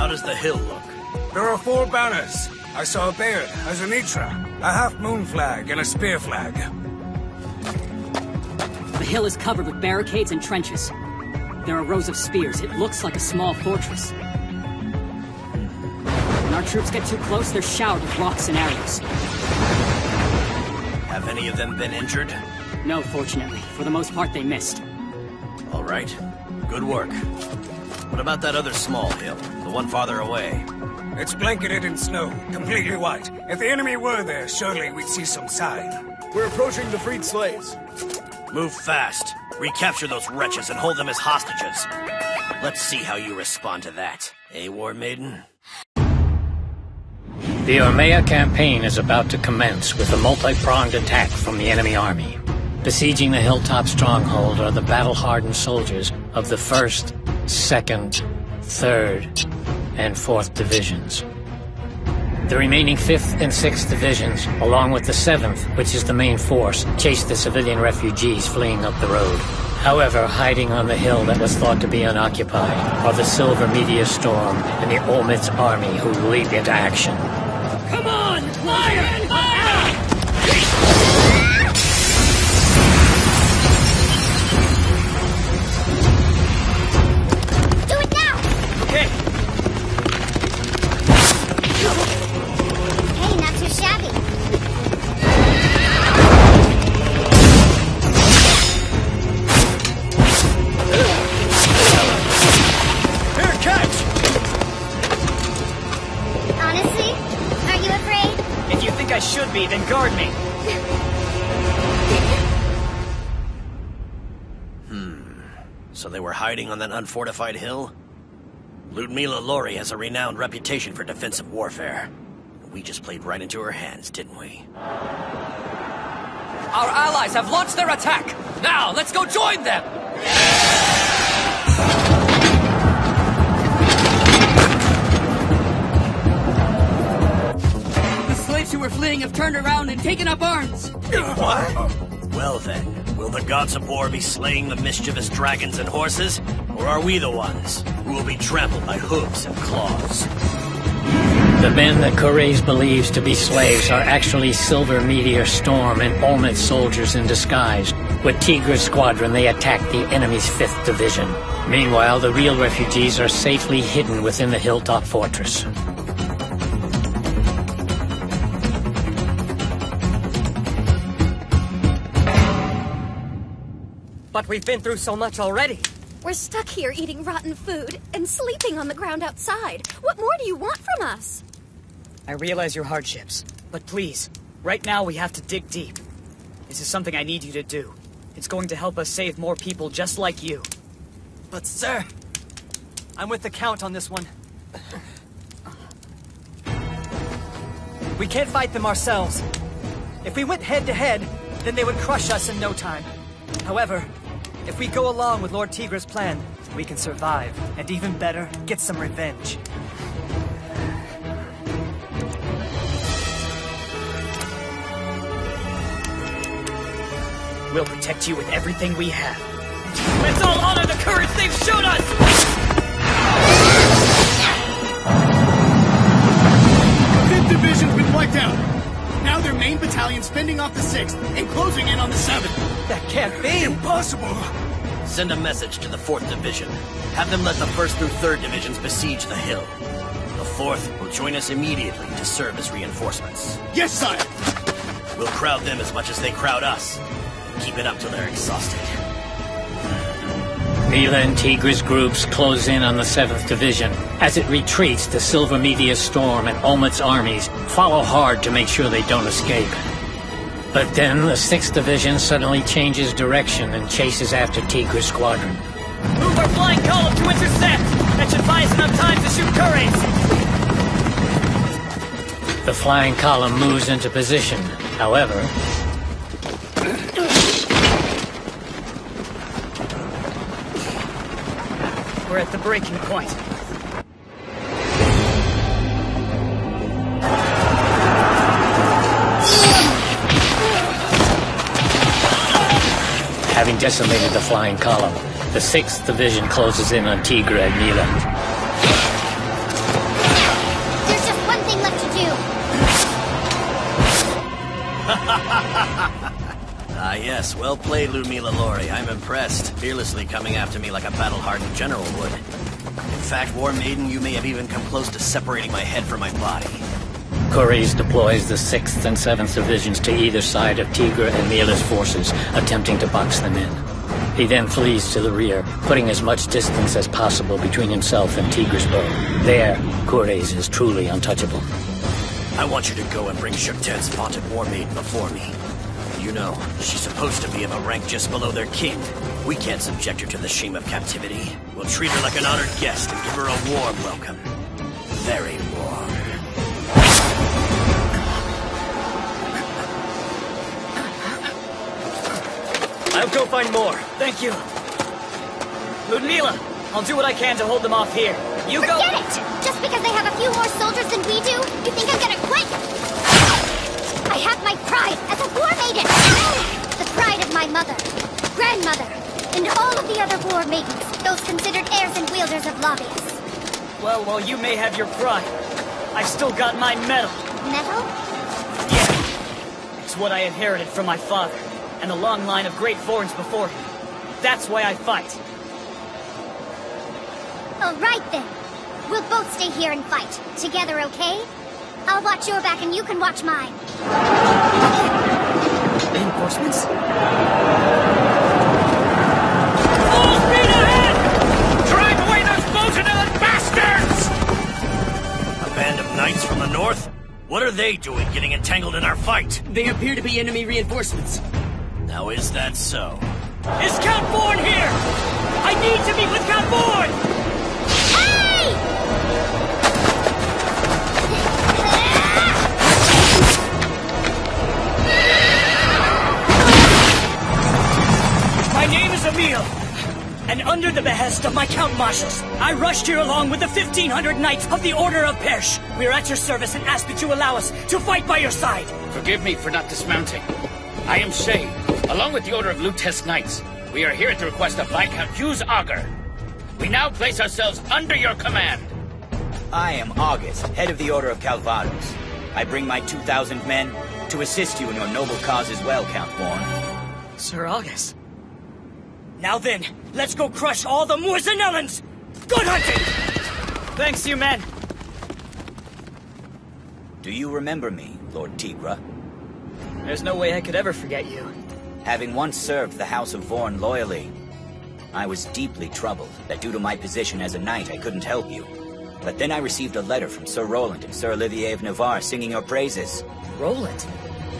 does the hill look? There are 4 banners. I saw a beard, a zanitra, a half-moon flag, and a spear flag. The hill is covered with barricades and trenches. There are rows of spears. It looks like a small fortress. When our troops get too close, they're showered with rocks and arrows. Have any of them been injured? No, fortunately. For the most part, they missed. All right. Good work. What about that other small hill? The one farther away? It's blanketed in snow, completely white. If the enemy were there, surely we'd see some sign. We're approaching the freed slaves. Move fast. Recapture those wretches and hold them as hostages. Let's see how you respond to that. Eh, War Maiden? The Ormea campaign is about to commence with a multi-pronged attack from the enemy army. Besieging the hilltop stronghold are the battle-hardened soldiers of the 1st, 2nd, 3rd, and 4th Divisions. The remaining 5th and 6th Divisions, along with the 7th, which is the main force, chase the civilian refugees fleeing up the road. However, hiding on the hill that was thought to be unoccupied are the Silver Meteor Storm and the Olmid's army who leap into action. Come on! Fire! Fire! Then guard me. So they were hiding on that unfortified hill? Ludmila Lori has a renowned reputation for defensive warfare. We just played right into her hands, didn't we? Our allies have launched their attack! Now, let's go join them! Who were fleeing have turned around and taken up arms. What? Well then, will the gods of war be slaying the mischievous dragons and horses? Or are we the ones who will be trampled by hooves and claws? The men that Corrèze believes to be slaves are actually Silver Meteor Storm and Olmid soldiers in disguise. With Tigra's squadron, they attack the enemy's 5th Division. Meanwhile, the real refugees are safely hidden within the hilltop fortress. But we've been through so much already. We're stuck here eating rotten food and sleeping on the ground outside. What more do you want from us? I realize your hardships, but please, right now we have to dig deep. This is something I need you to do. It's going to help us save more people just like you. But sir, I'm with the Count on this one. We can't fight them ourselves. If we went head-to-head, then they would crush us in no time. However, if we go along with Lord Tigra's plan, we can survive, and even better, get some revenge. We'll protect you with everything we have. Let's all honor the courage they've shown us! Fifth Division's been wiped out. Now their main battalion's fending off the 6th and closing in on the 7th. That can't be! Impossible! Send a message to the 4th Division. Have them let the 1st through 3rd Divisions besiege the hill. The 4th will join us immediately to serve as reinforcements. Yes, sire! We'll crowd them as much as they crowd us. Keep it up till they're exhausted. Mila and Tigra's groups close in on the 7th Division. As it retreats, the Silver Meteor Storm and Olmid's armies follow hard to make sure they don't escape. But then the 6th Division suddenly changes direction and chases after Tigra's squadron. Move our flying column to intercept! That should buy us enough time to shoot Corrèze! The flying column moves into position. However, we're at the breaking point. having decimated the flying column, the 6th Division closes in on Tigra and Mila. Ah, yes. Well played, Ludmila Lori. I'm impressed. Fearlessly coming after me like a battle-hardened general would. In fact, War Maiden, you may have even come close to separating my head from my body. Corres deploys the 6th and 7th Divisions to either side of Tigra and Mila's forces, attempting to box them in. He then flees to the rear, putting as much distance as possible between himself and Tigra's bow. There, Corres is truly untouchable. I want you to go and bring Shukten's vaunted War Maiden before me. You know, she's supposed to be of a rank just below their king. We can't subject her to the shame of captivity. We'll treat her like an honored guest and give her a warm welcome. Very warm. I'll go find more. Thank you. Ludmila, I'll do what I can to hold them off here. You go. Forget it! Just because they have a few more soldiers than we do, you think I'm gonna quit? I have my pride as a war maiden! The pride of my mother, grandmother, and all of the other war maidens, those considered heirs and wielders of lobbyists. Well, while you may have your pride, I've still got my medal. Medal? Yeah. It's what I inherited from my father, and the long line of great Vorns before him. That's why I fight. All right then. We'll both stay here and fight. Together, okay? I'll watch your back and you can watch mine. Reinforcements? Full speed ahead! Drive away those Bojanellan bastards! A band of knights from the north? What are they doing getting entangled in our fight? They appear to be enemy reinforcements. Now is that so? Is Count Vorn here? I need to meet with Count Vorn! My name is Emil, and under the behest of my Count Marshals, I rushed here along with the 1,500 knights of the Order of Persh. We are at your service and ask that you allow us to fight by your side. Forgive me for not dismounting. I am Shay, along with the Order of Lutece Knights. We are here at the request of Viscount Hughes Augur. We now place ourselves under your command. I am August, head of the Order of Calvados. I bring my 2,000 men to assist you in your noble cause as well, Count Vorn. Sir August. Now then, let's go crush all the Moorzenellans! Good hunting! Thanks, you men. Do you remember me, Lord Tigra? There's no way I could ever forget you. Having once served the House of Vorn loyally, I was deeply troubled that due to my position as a knight, I couldn't help you. But then I received a letter from Sir Roland and Sir Olivier of Navarre singing your praises. Roland?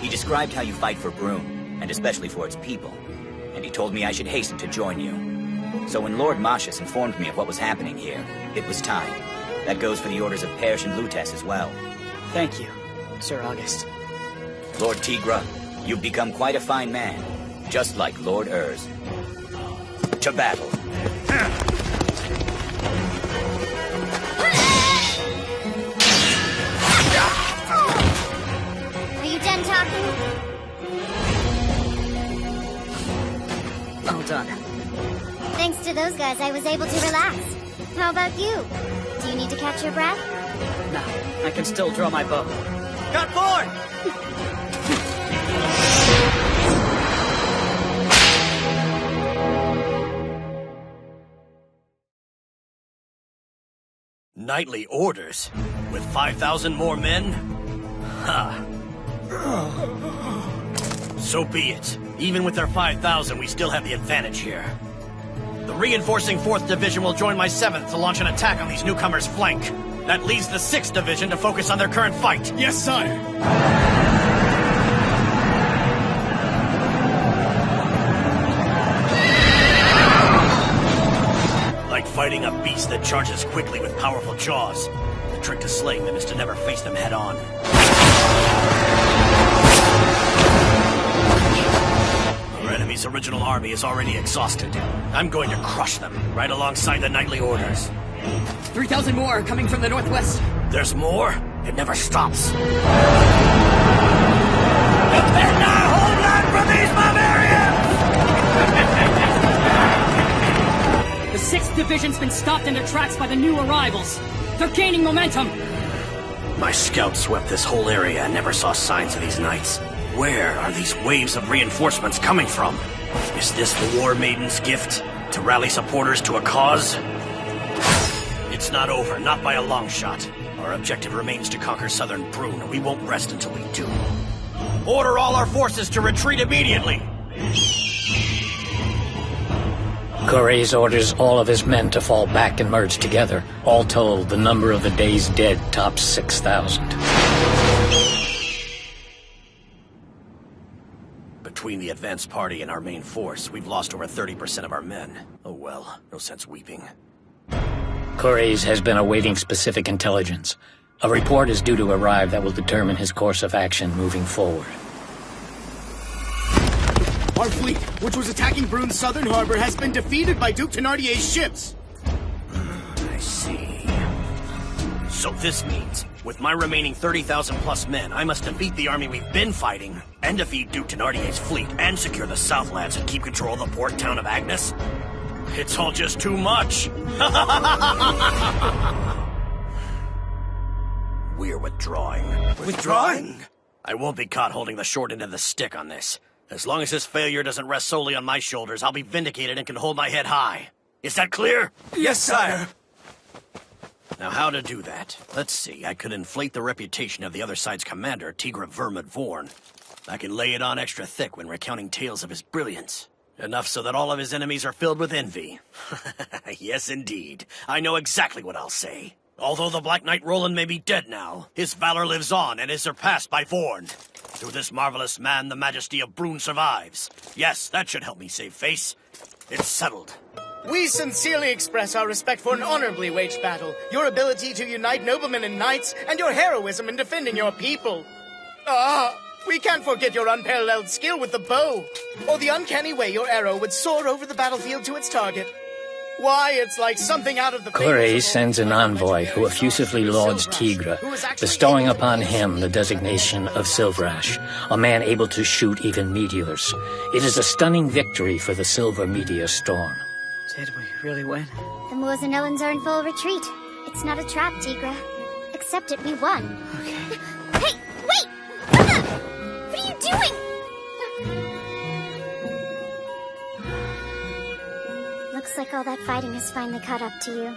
He described how you fight for Brune, and especially for its people. And he told me I should hasten to join you. So when Lord Marshus informed me of what was happening here, it was time. That goes for the orders of Persh and Lutece as well. Thank you, Sir August. Lord Tigra, you've become quite a fine man, just like Lord Urs. To battle. Are you done talking? Well done. Thanks to those guys, I was able to relax. How about you? Do you need to catch your breath? No, I can still draw my bow. Got board! Knightly orders? With 5,000 more men? Ha! So be it. Even with their 5,000, we still have the advantage here. The reinforcing 4th Division will join my 7th to launch an attack on these newcomers' flank. That leaves the 6th Division to focus on their current fight. Yes, sire. Like fighting a beast that charges quickly with powerful jaws. The trick to slaying them is to never face them head on. Our enemy's original army is already exhausted. I'm going to crush them, right alongside the knightly orders. 3,000 more are coming from the northwest. There's more? It never stops. And now hold on for these barbarians! The 6th Division's been stopped in their tracks by the new arrivals. They're gaining momentum. My scouts swept this whole area and never saw signs of these knights. Where are these waves of reinforcements coming from? Is this the War Maiden's gift? To rally supporters to a cause? It's not over, not by a long shot. Our objective remains to conquer southern Brune, and we won't rest until we do. Order all our forces to retreat immediately! Corres orders all of his men to fall back and merge together. All told, the number of the day's dead tops 6,000. Between the advance party and our main force, we've lost over 30% of our men. Oh well, no sense weeping. Corres has been awaiting specific intelligence. A report is due to arrive that will determine his course of action moving forward. Our fleet, which was attacking Brune's southern harbor, has been defeated by Duke Thénardier's ships. I see. So this means, with my remaining 30,000 plus men, I must defeat the army we've been fighting, and defeat Duke Thénardier's fleet, and secure the Southlands and keep control of the port town of Agnes? It's all just too much! We're withdrawing. Withdrawing? I won't be caught holding the short end of the stick on this. As long as this failure doesn't rest solely on my shoulders, I'll be vindicated and can hold my head high. Is that clear? Yes, sire. Now, how to do that? Let's see. I could inflate the reputation of the other side's commander, Tigra Vermont Vorn. I can lay it on extra thick when recounting tales of his brilliance. Enough so that all of his enemies are filled with envy. Yes, indeed. I know exactly what I'll say. Although the Black Knight Roland may be dead now, his valor lives on and is surpassed by Vorn. Through this marvelous man, the majesty of Brune survives. Yes, that should help me save face. It's settled. We sincerely express our respect for an honorably waged battle, your ability to unite noblemen and knights, and your heroism in defending your people. We can't forget your unparalleled skill with the bow, or the uncanny way your arrow would soar over the battlefield to its target. Why, it's like something out of the... Corres sends an envoy who effusively lauds Tigra, bestowing upon him the designation of Silverash, a man able to shoot even meteors. It is a stunning victory for the Silver Meteor Storm. Did we really win? The Moazanellans are in full retreat. It's not a trap, Tigra. Accept it, we won. Okay. Hey, wait! What are you doing? Looks like all that fighting has finally caught up to you.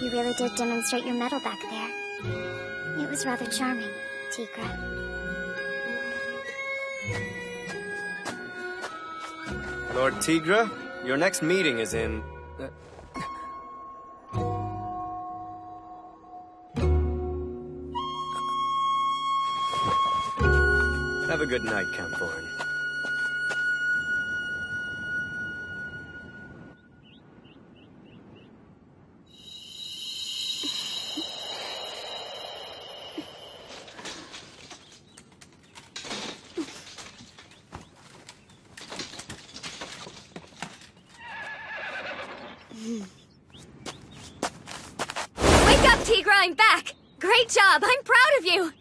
You really did demonstrate your mettle back there. It was rather charming, Tigra. Lord Tigra, your next meeting is in... Have a good night, Count Vorn. Wake up, Tigra, I'm back! Great job, I'm proud of you!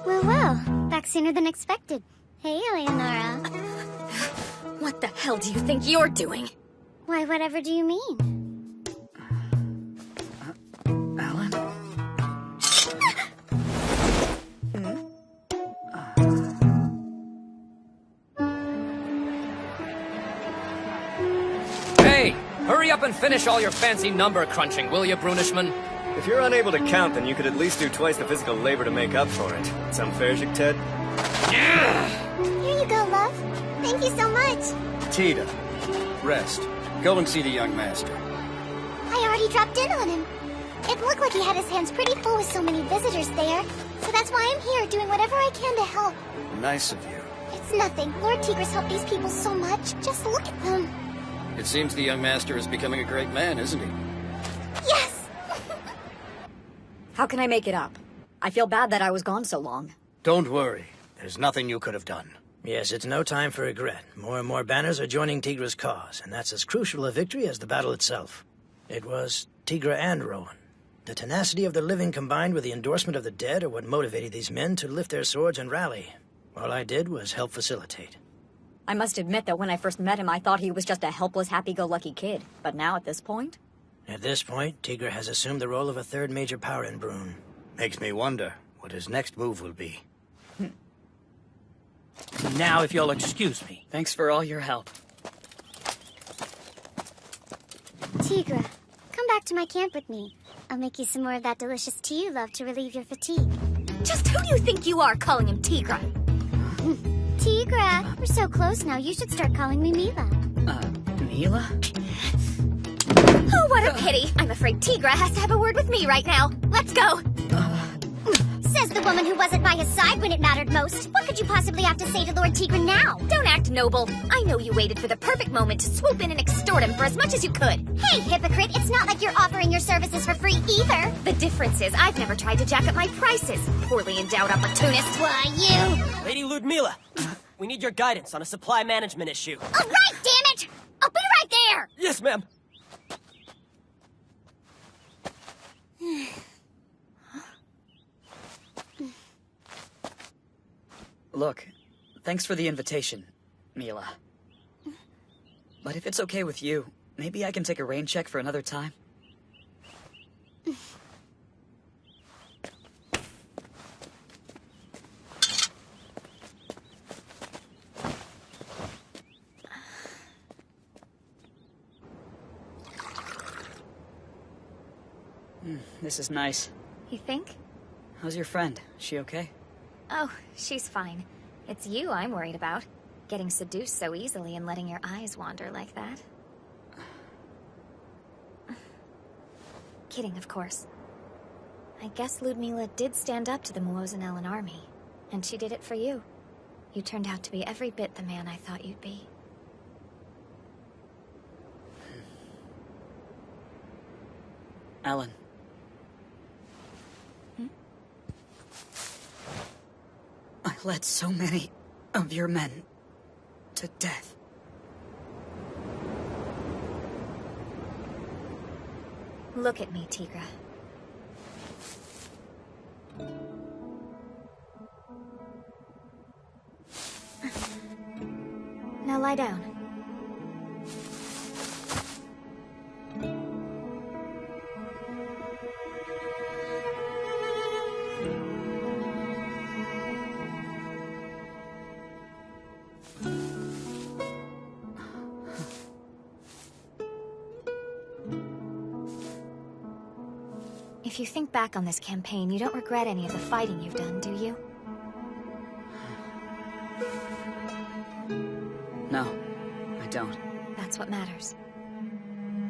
Well, back sooner than expected. Hey, Eleonora. What the hell do you think you're doing? Why, whatever do you mean? Alan? Hey! Hurry up and finish all your fancy number crunching, will you, Brunishman? If you're unable to count, then you could at least do twice the physical labor to make up for it. Sound fair, Ted? Here you go, love. Thank you so much. Tita, rest. Go and see the young master. I already dropped in on him. It looked like he had his hands pretty full with so many visitors there. So that's why I'm here, doing whatever I can to help. Nice of you. It's nothing. Lord Tigra's helped these people so much. Just look at them. It seems the young master is becoming a great man, isn't he? Yes! How can I make it up? I feel bad that I was gone so long. Don't worry. There's nothing you could have done. Yes, it's no time for regret. More and more banners are joining Tigra's cause, and that's as crucial a victory as the battle itself. It was Tigra and Rowan. The tenacity of the living combined with the endorsement of the dead are what motivated these men to lift their swords and rally. All I did was help facilitate. I must admit that when I first met him, I thought he was just a helpless, happy-go-lucky kid. But now, at this point... At this point, Tigra has assumed the role of a third major power in Brune. Makes me wonder what his next move will be. Now, if you'll excuse me. Thanks for all your help. Tigra, come back to my camp with me. I'll make you some more of that delicious tea you love to relieve your fatigue. Just who do you think you are calling him Tigra? Tigra, we're so close now, you should start calling me Mila. Mila? Oh, what a pity. I'm afraid Tigra has to have a word with me right now. Let's go. Says the woman who wasn't by his side when it mattered most. What could you possibly have to say to Lord Tigra now? Don't act noble. I know you waited for the perfect moment to swoop in and extort him for as much as you could. Hey, hypocrite, it's not like you're offering your services for free either. The difference is I've never tried to jack up my prices. Poorly endowed opportunist. Why, you... Lady Ludmila, we need your guidance on a supply management issue. All right, damn it! I'll be right there! Yes, ma'am. Look, thanks for the invitation, Mila. But if it's okay with you, maybe I can take a rain check for another time? This is nice. You think? How's your friend? Is she okay? Oh, she's fine. It's you I'm worried about. Getting seduced so easily and letting your eyes wander like that. Kidding, of course. I guess Ludmila did stand up to the Muozinellan army. And she did it for you. You turned out to be every bit the man I thought you'd be. Alan. I led so many of your men to death. Look at me, Tigra. Now lie down. If you think back on this campaign, you don't regret any of the fighting you've done, do you? No, I don't. That's what matters.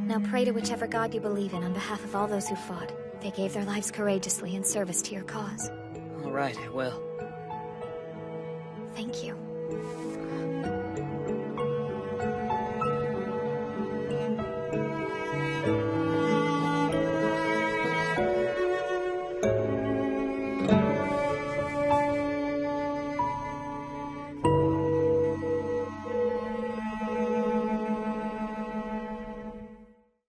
Now pray to whichever god you believe in on behalf of all those who fought. They gave their lives courageously in service to your cause. All right, I will. Thank you.